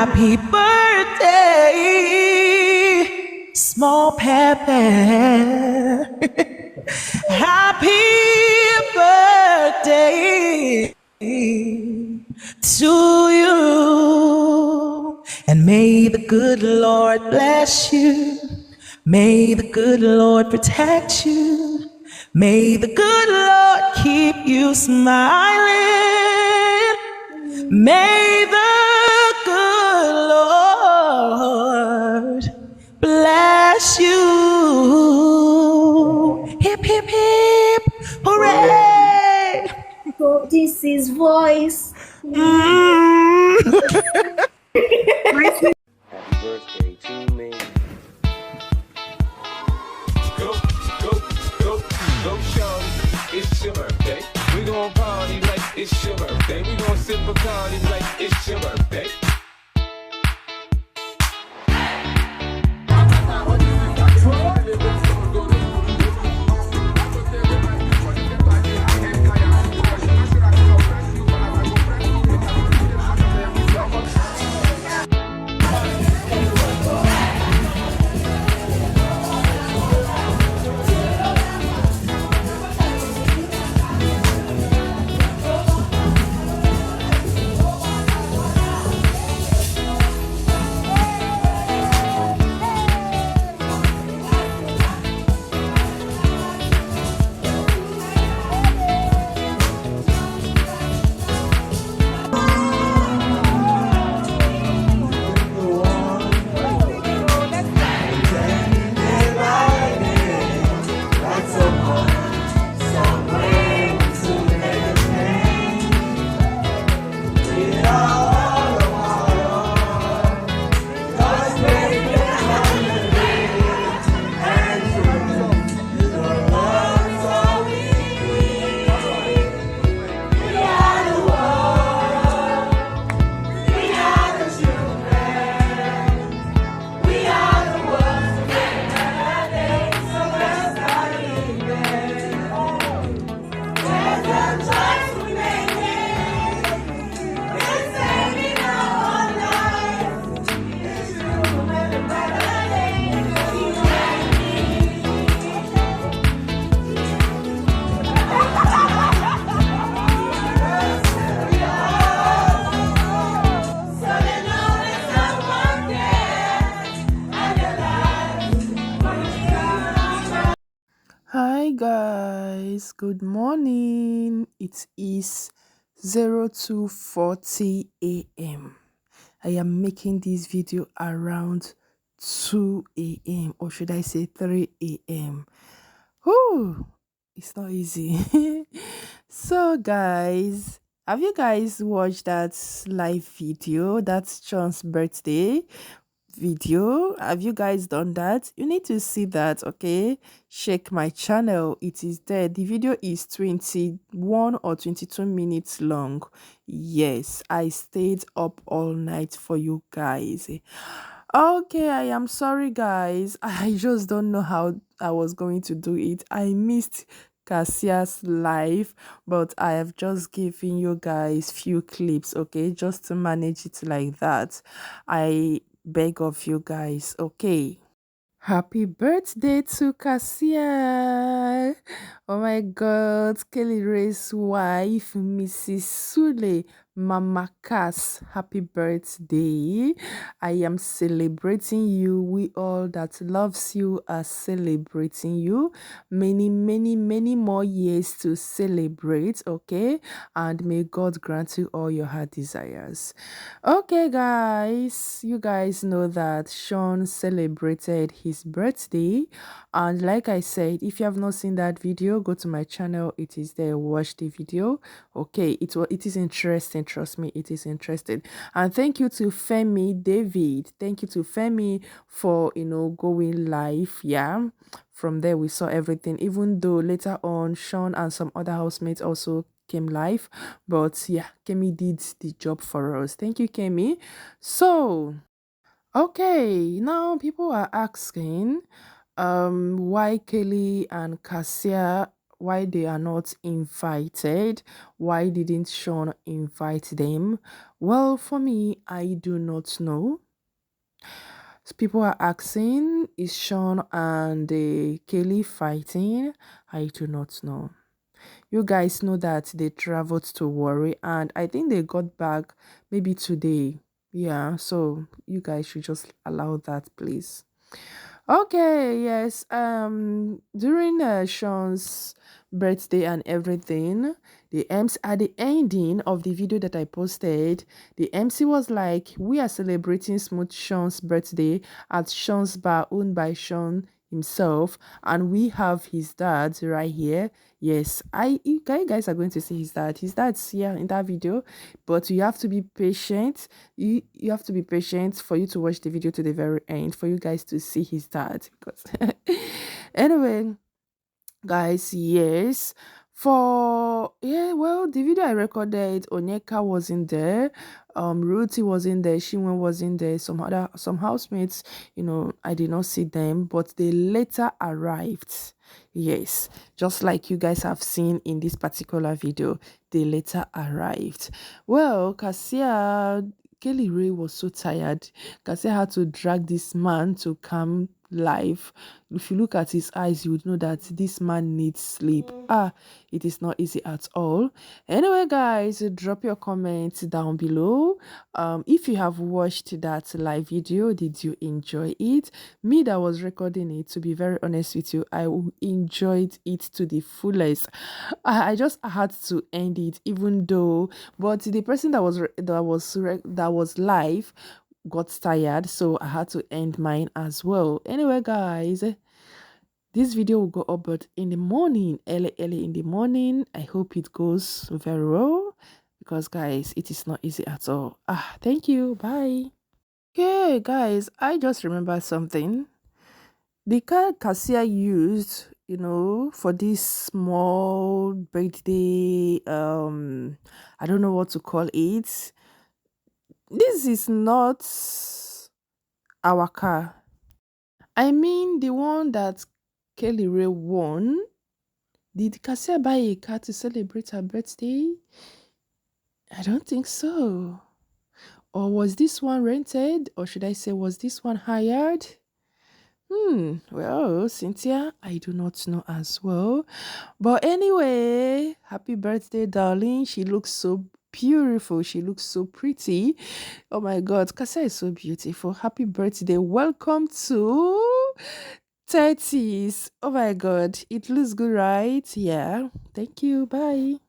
Happy birthday, small pepper. Happy birthday to you. And may the good Lord bless you. May the good Lord protect you. May the good Lord keep you smiling. May the good Lord bless you. Hip, hip, hip, hooray! So this is voice. Happy birthday to me. Go, Shaun. It's your birthday. We gon' party like it's your birthday. We gon' sip Bacardi like it's your birthday. Hi guys, good morning. It is 02:40 a.m. I am making this video around 2 a.m. or should I say 3 a.m. Whew, it's not easy. So guys, have you guys watched that live video? That's Shaun's birthday video. Have you guys done that? You need to see that. Okay, check my channel, it is there. The video is 21 or 22 minutes long. Yes, I stayed up all night for you guys. Okay, I am sorry guys. I just don't know how I was going to do it. I missed Kassia's live, but I have just given you guys few clips, okay, just to manage it like that. I beg of you guys, okay. Happy birthday to Kassia. Oh my god, Kelly Ray's wife, Mrs. Sule, Mama Cass. Happy birthday. I am celebrating you. We all that loves you are celebrating you. Many, many, many more years to celebrate, okay? And may God grant you all your heart desires. Okay, guys, you guys know that Shaun celebrated his birthday, and like I said, if you have not seen that video, go to my channel, it is there. Watch the video. Okay, it is interesting, trust me, it is interesting. And thank you to Femi David, thank you to Femi for going live. Yeah, from there we saw everything, even though later on Shaun and some other housemates also came live, but yeah, Kemi did the job for us. Thank you, Kemi. So okay, now people are asking why Kelly and Kassia why they are not invited. Why didn't Shaun invite them? Well, for me, I do not know. People are asking, is Shaun and Kelly fighting? I do not know. You guys know that they traveled to Warri, and I think they got back maybe today. Yeah, so you guys should just allow that, please. Okay, yes. During Sean's birthday and everything, the MC at the ending of the video that I posted, the MC was like, "We are celebrating Smooth Sean's birthday at Sean's bar owned by Shaun himself, and we have his dad right here." Yes, you guys are going to see his dad. His dad's here in that video, but you have to be patient. You have to be patient for you to watch the video to the very end for you guys to see his dad, because anyway, guys, yes, for yeah, well, the video I recorded, Onyeka wasn't there, Ruthie wasn't there, Shinwen wasn't there, some housemates, I did not see them, but they later arrived. Yes, just like you guys have seen in this particular video, they later arrived. Well, Kassia, Kelly Ray was so tired. Kassia had to drag this man to come live. If you look at his eyes, you would know that this man needs sleep. It is not easy at all. Anyway, guys, drop your comments down below. If you have watched that live video, did you enjoy it? Me that was recording it, to be very honest with you, I enjoyed it to the fullest. I just had to end it, even though, but the person that was live got tired, so I had to end mine as well. Anyway, guys, this video will go up but in the morning, early in the morning. I hope it goes very well, because guys, it is not easy at all. Thank you, bye. Okay, guys, I just remember something. The card Kassia used, for this small birthday, I don't know what to call it. This is not our car. I mean, the one that Kelly Ray won. Did Kassia buy a car to celebrate her birthday? I don't think so. Or was this one rented? Or should I say, was this one hired? Well, Cynthia, I do not know as well. But anyway, happy birthday, darling. She looks so beautiful. She looks so pretty. Oh my God, Kassia is so beautiful. Happy birthday. Welcome to 30s. Oh my God, it looks good, right? Yeah. Thank you. Bye.